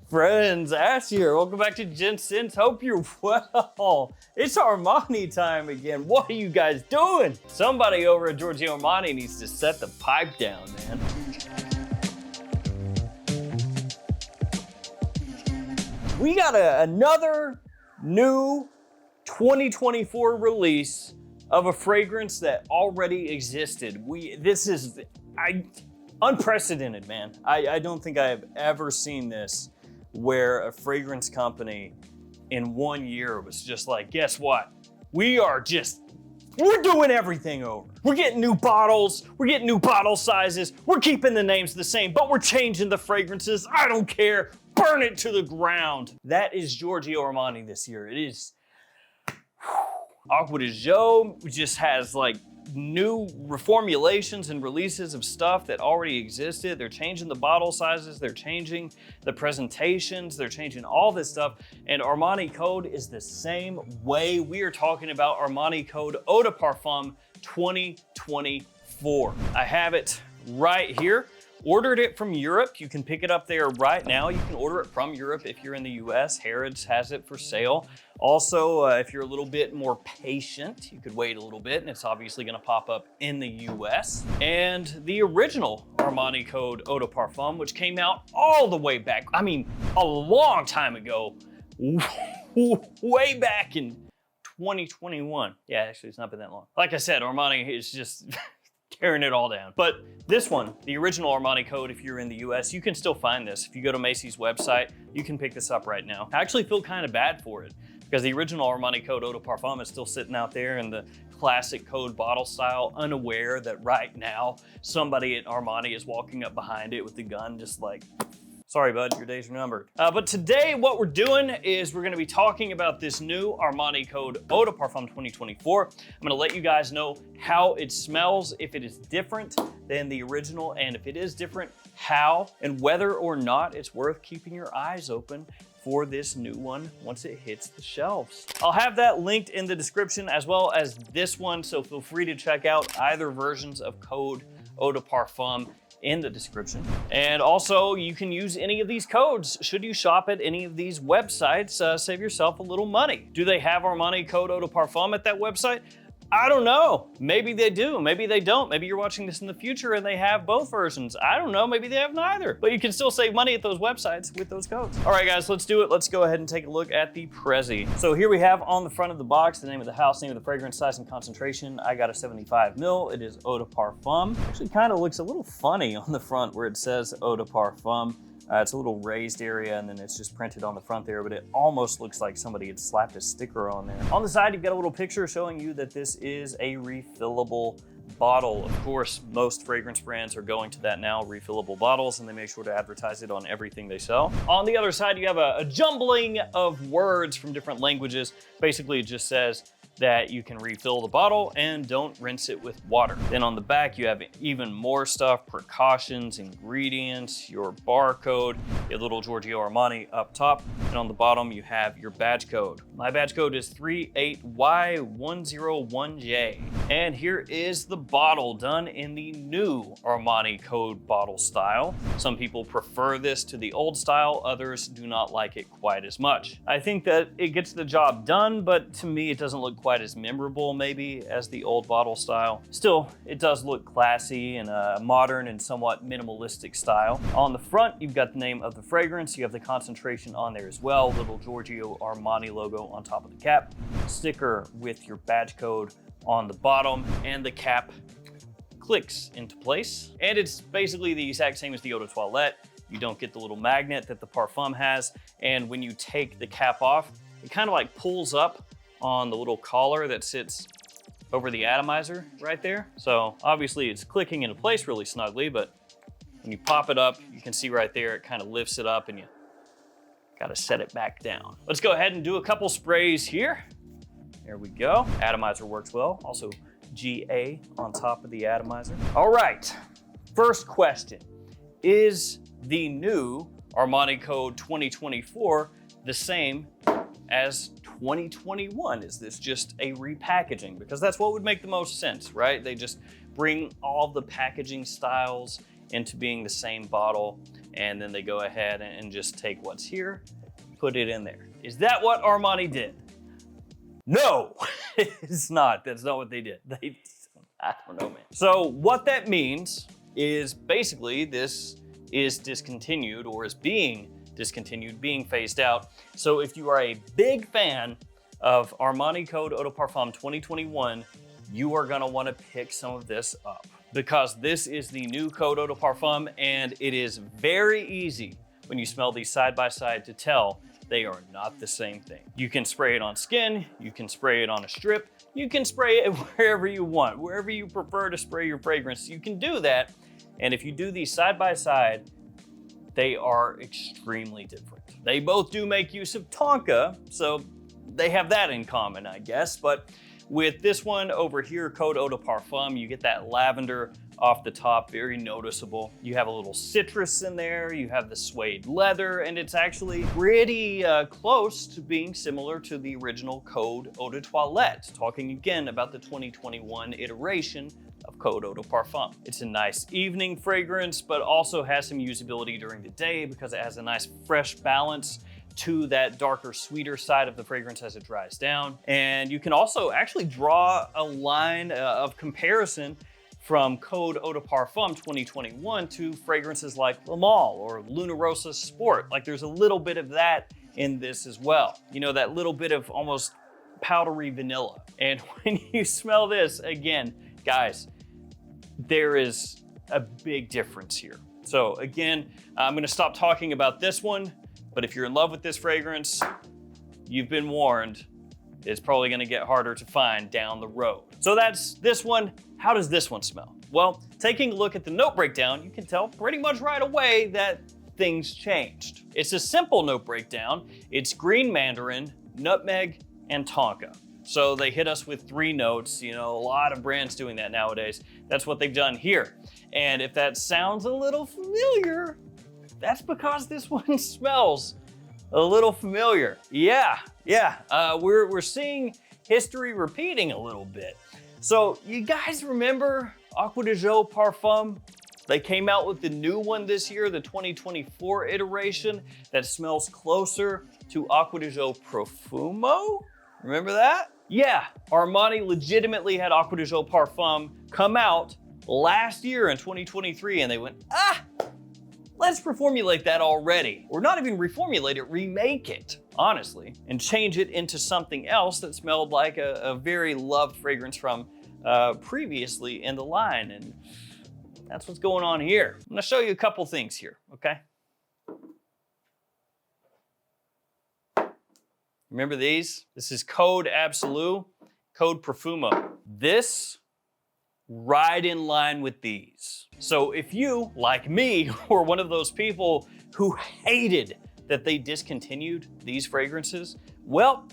friends, Ash here. Welcome back to Gents. Hope you're well. It's Armani time again. What are you guys doing? Somebody over at Giorgio Armani needs to set the pipe down, man. We got another new 2024 release of a fragrance that already existed. This is unprecedented, man. I don't think I have ever seen this where a fragrance company in 1 year was just like, guess what? We're doing everything over. We're getting new bottles, we're getting new bottle sizes, we're keeping the names the same, but we're changing the fragrances. I don't care. Burn it to the ground. That is Giorgio Armani this year. It is Acqua di Gio just has like new reformulations and releases of stuff that already existed. They're changing the bottle sizes, they're changing the presentations, they're changing all this stuff. And Armani Code is the same way. We are talking about Armani Code Eau de Parfum 2024. I have it right here. Ordered it from Europe. You can pick it up there right now. You can order it from Europe if you're in the US. Harrods has it for sale. Also, if you're a little bit more patient, you could wait a little bit and it's obviously gonna pop up in the US. And the original Armani Code Eau de Parfum, which came out all the way back, I mean, a long time ago, way back in 2021. Yeah, actually, it's not been that long. Like I said, Armani is just tearing it all down. But this one, the original Armani Code, if you're in the US, you can still find this. If you go to Macy's website, you can pick this up right now. I actually feel kind of bad for it because the original Armani Code Eau de Parfum is still sitting out there in the classic Code bottle style, unaware that right now somebody at Armani is walking up behind it with the gun, just like, sorry, bud, your days are numbered. But today, what we're doing is we're gonna be talking about this new Armani Code Eau de Parfum 2024. I'm gonna let you guys know how it smells, if it is different than the original, and if it is different, how, and whether or not it's worth keeping your eyes open for this new one once it hits the shelves. I'll have that linked in the description as well as this one, so feel free to check out either versions of Code Eau de Parfum in the description. And also, you can use any of these codes should you shop at any of these websites. Save yourself a little money. Do they have Armani Code Eau de Parfum at that website? I don't know. Maybe they do, maybe they don't. Maybe you're watching this in the future and they have both versions. I don't know, maybe they have neither. But you can still save money at those websites with those codes. All right, guys, let's do it. Let's go ahead and take a look at the Prezi. So here we have on the front of the box, the name of the house, name of the fragrance, size and concentration. I got a 75 mil. It is Eau de Parfum. Actually kind of looks a little funny on the front where it says Eau de Parfum. It's a little raised area and then it's just printed on the front there, but it almost looks like somebody had slapped a sticker on there. On the side, you've got a little picture showing you that this is a refillable bottle. Of course, most fragrance brands are going to that now, refillable bottles, and they make sure to advertise it on everything they sell. On the other side, you have a jumbling of words from different languages. Basically, it just says that you can refill the bottle and don't rinse it with water. Then on the back, you have even more stuff, precautions, ingredients, your barcode, a little Giorgio Armani up top, and on the bottom, you have your badge code. My badge code is 38Y101J. And here is the bottle done in the new Armani Code bottle style. Some people prefer this to the old style, others do not like it quite as much. I think that it gets the job done, but to me, it doesn't look quite as memorable maybe as the old bottle style. Still, it does look classy and a modern and somewhat minimalistic style. On the front, you've got the name of the fragrance. You have the concentration on there as well. Little Giorgio Armani logo on top of the cap. Sticker with your badge code on the bottom, and the cap clicks into place. And it's basically the exact same as the Eau de Toilette. You don't get the little magnet that the Parfum has. And when you take the cap off, it kind of like pulls up on the little collar that sits over the atomizer right there. So obviously it's clicking into place really snugly, but when you pop it up, you can see right there, it kind of lifts it up and you gotta set it back down. Let's go ahead and do a couple sprays here. There we go. Atomizer works well. Also GA on top of the atomizer. All right, first question. Is the new Armani Code 2024 the same as 2021? Is this just a repackaging? Because that's what would make the most sense, right? They just bring all the packaging styles into being the same bottle and then they go ahead and just take what's here, put it in there. Is that what Armani did? No, it's not. That's not what they did. I don't know, man. So what that means is basically this is discontinued, or is being discontinued, being phased out. So if you are a big fan of Armani Code Eau de Parfum 2021, you are gonna wanna pick some of this up, because this is the new Code Eau de Parfum, and it is very easy when you smell these side by side to tell they are not the same thing. You can spray it on skin, you can spray it on a strip, you can spray it wherever you want, wherever you prefer to spray your fragrance, you can do that. And if you do these side by side, they are extremely different. They both do make use of tonka, so they have that in common, I guess. But with this one over here, Code Eau de Parfum, you get that lavender off the top, very noticeable. You have a little citrus in there, you have the suede leather, and it's actually pretty close to being similar to the original Code Eau de Toilette, talking again about the 2021 iteration of Code Eau de Parfum. It's a nice evening fragrance, but also has some usability during the day because it has a nice fresh balance to that darker, sweeter side of the fragrance as it dries down. And you can also actually draw a line of comparison from Code Eau de Parfum 2021 to fragrances like Le Male or Luna Rosa Sport. Like, there's a little bit of that in this as well. You know, that little bit of almost powdery vanilla. And when you smell this, again, guys, there is a big difference here. So again, I'm gonna stop talking about this one, but if you're in love with this fragrance, you've been warned, it's probably gonna get harder to find down the road. So that's this one. How does this one smell? Well, taking a look at the note breakdown, you can tell pretty much right away that things changed. It's a simple note breakdown. It's green mandarin, nutmeg, and tonka. So they hit us with 3 notes. You know, a lot of brands doing that nowadays. That's what they've done here. And if that sounds a little familiar, that's because this one smells a little familiar. Yeah. We're seeing history repeating a little bit. So you guys remember Acqua di Gio Parfum? They came out with the new one this year, the 2024 iteration that smells closer to Acqua di Gio Profumo. Remember that? Yeah, Armani legitimately had Acqua di Gio Parfum come out last year in 2023, and they went, let's reformulate that already. Or not even reformulate it, remake it, honestly, and change it into something else that smelled like a very loved fragrance from previously in the line. And that's what's going on here. I'm gonna show you a couple things here, okay? Remember these? This is Code Absolu, Code Profumo. This, right in line with these. So if you, like me, were one of those people who hated that they discontinued these fragrances, well,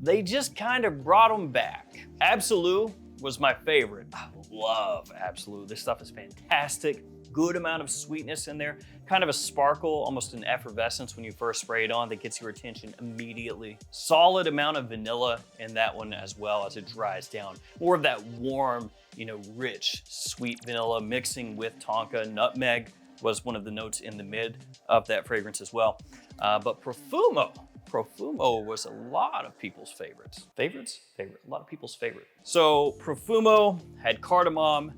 they just kind of brought them back. Absolu was my favorite. I love Absolu. This stuff is fantastic. Good amount of sweetness in there, kind of a sparkle, almost an effervescence when you first spray it on that gets your attention immediately. Solid amount of vanilla in that one as well as it dries down. More of that warm, you know, rich, sweet vanilla mixing with tonka. Nutmeg was one of the notes in the mid of that fragrance as well. But Profumo was a lot of people's favorites. A lot of people's favorite. So Profumo had cardamom,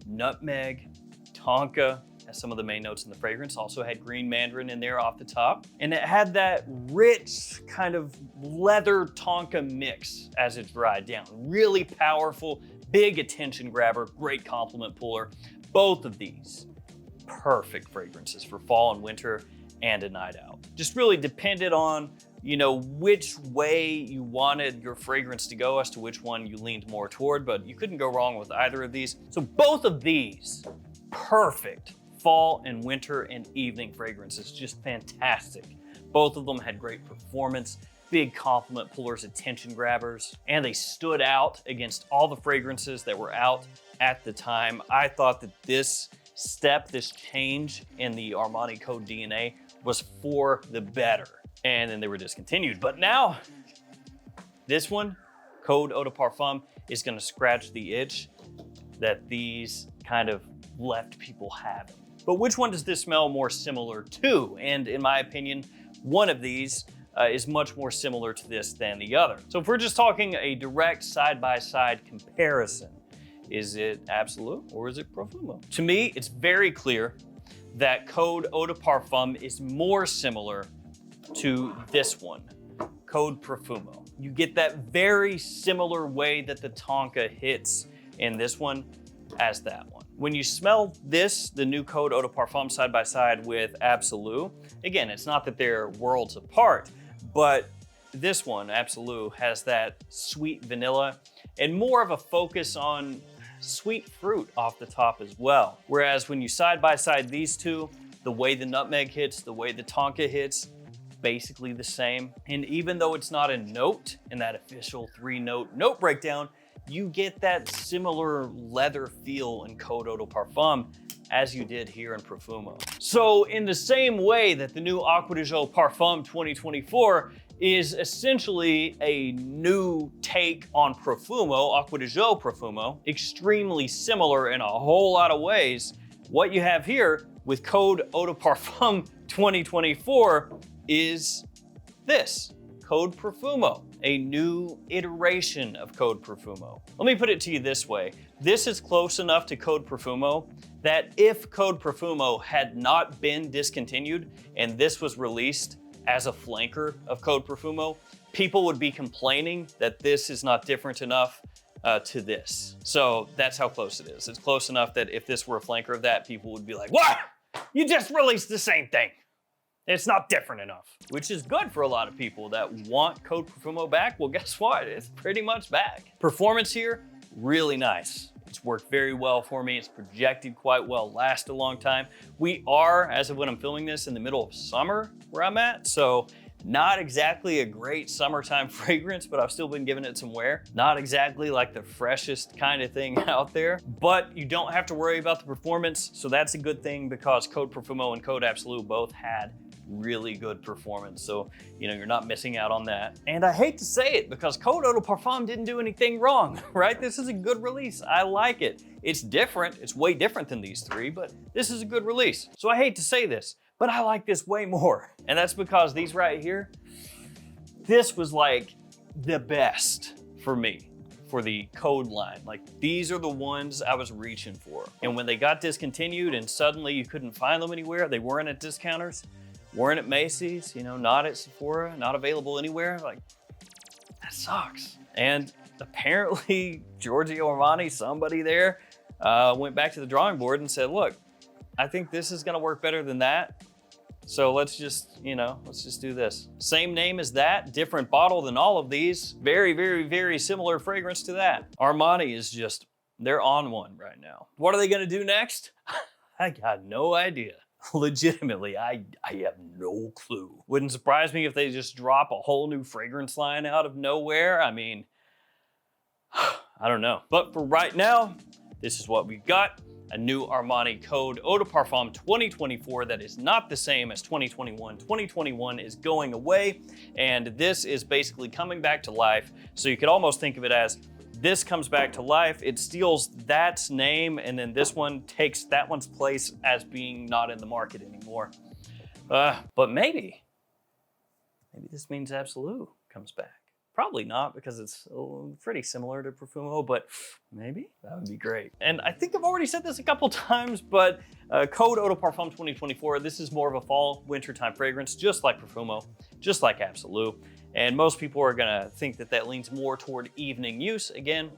nutmeg, tonka as some of the main notes in the fragrance. Also had green mandarin in there off the top. And it had that rich kind of leather tonka mix as it dried down. Really powerful, big attention grabber, great compliment puller. Both of these, perfect fragrances for fall and winter and a night out. Just really depended on, you know, which way you wanted your fragrance to go as to which one you leaned more toward, but you couldn't go wrong with either of these. So both of these, perfect fall and winter and evening fragrances, just fantastic. Both of them had great performance, big compliment pullers, attention grabbers, and they stood out against all the fragrances that were out at the time. I thought that this step, this change in the Armani Code DNA was for the better. And then they were discontinued. But now, this one, Code Eau de Parfum, is gonna scratch the itch that these kind of left people having. But which one does this smell more similar to? And in my opinion, one of these is much more similar to this than the other. So if we're just talking a direct side-by-side comparison, is it Absolute or is it Profumo? To me, it's very clear that Code Eau de Parfum is more similar to this one, Code Profumo. You get that very similar way that the Tonka hits in this one as that one. When you smell this, the new Code Eau de Parfum side by side with Absolute, again, it's not that they're worlds apart, but this one, Absolute, has that sweet vanilla and more of a focus on sweet fruit off the top as well. Whereas when you side by side these two, the way the nutmeg hits, the way the Tonka hits, basically the same. And even though it's not a note in that official 3-note note breakdown, you get that similar leather feel in Code Eau de Parfum as you did here in Profumo. So in the same way that the new Acqua di Gio Parfum 2024 is essentially a new take on Profumo, Acqua di Gio Profumo, extremely similar in a whole lot of ways, what you have here with Code Eau de Parfum 2024 is this, Code Profumo, a new iteration of Code Profumo. Let me put it to you this way. This is close enough to Code Profumo that if Code Profumo had not been discontinued and this was released as a flanker of Code Profumo, people would be complaining that this is not different enough to this. So that's how close it is. It's close enough that if this were a flanker of that, people would be like, what? You just released the same thing. It's not different enough, which is good for a lot of people that want Code Profumo back. Well, guess what? It's pretty much back. Performance here, really nice. It's worked very well for me. It's projected quite well, last a long time. We are, as of when I'm filming this, in the middle of summer where I'm at. So not exactly a great summertime fragrance, but I've still been giving it some wear. Not exactly like the freshest kind of thing out there, but you don't have to worry about the performance. So that's a good thing because Code Profumo and Code Absolute both had really good performance. So, you know, you're not missing out on that. And I hate to say it because Code Eau de Parfum didn't do anything wrong, right? This is a good release. I like it. It's different. It's way different than these three, but this is a good release. So I hate to say this, but I like this way more. And that's because these right here, this was like the best for me for the Code line. Like these are the ones I was reaching for. And when they got discontinued and suddenly you couldn't find them anywhere, they weren't at discounters, weren't at Macy's, you know, not at Sephora, not available anywhere, like that sucks. And apparently Giorgio Armani, somebody there, went back to the drawing board and said, look, I think this is gonna work better than that. So let's just, you know, let's just do this. Same name as that, different bottle than all of these. Very, very, very similar fragrance to that. Armani is just, they're on one right now. What are they gonna do next? I got no idea. Legitimately, I have no clue. Wouldn't surprise me if they just drop a whole new fragrance line out of nowhere. I mean, I don't know. But for right now, this is what we've got. A new Armani Code Eau de Parfum 2024 that is not the same as 2021. 2021 is going away, and this is basically coming back to life. So you could almost think of it as this comes back to life, it steals that's name, and then this one takes that one's place as being not in the market anymore. But maybe this means Absolute comes back. Probably not because it's pretty similar to Profumo, but maybe that would be great. And I think I've already said this a couple times, but Code Eau de Parfum 2024, this is more of a fall wintertime fragrance, just like Profumo, just like Absolute. And most people are gonna think that that leans more toward evening use, again,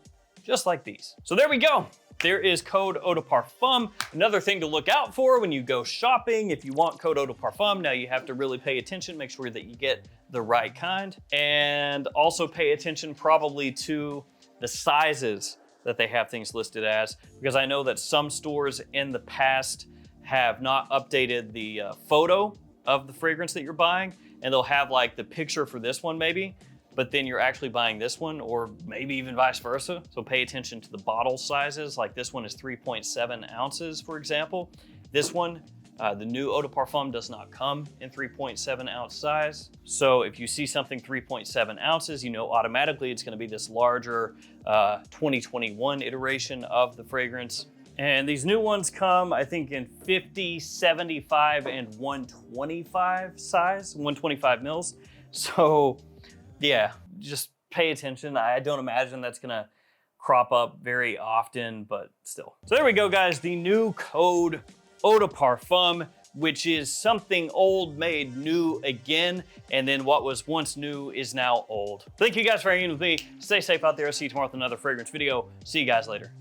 just like these. So there we go. There is Code Eau de Parfum. Another thing to look out for when you go shopping, if you want Code Eau de Parfum, now you have to really pay attention, make sure that you get the right kind, and also pay attention probably to the sizes that they have things listed as, because I know that some stores in the past have not updated the photo of the fragrance that you're buying, and they'll have like the picture for this one maybe, but then you're actually buying this one, or maybe even vice versa. So pay attention to the bottle sizes. Like this one is 3.7 ounces, for example. This one, the new Eau de Parfum does not come in 3.7 ounce size. So if you see something 3.7 ounces, you know automatically it's gonna be this larger 2021 iteration of the fragrance. And these new ones come, I think, in 50, 75, and 125 size, 125 mils. So yeah, just pay attention. I don't imagine that's gonna crop up very often, but still. So there we go, guys. The new code Eau de Parfum, which is something old made new again, and then what was once new is now old. Thank you guys for hanging with me. Stay safe out there. I'll see you tomorrow with another fragrance video. See you guys later.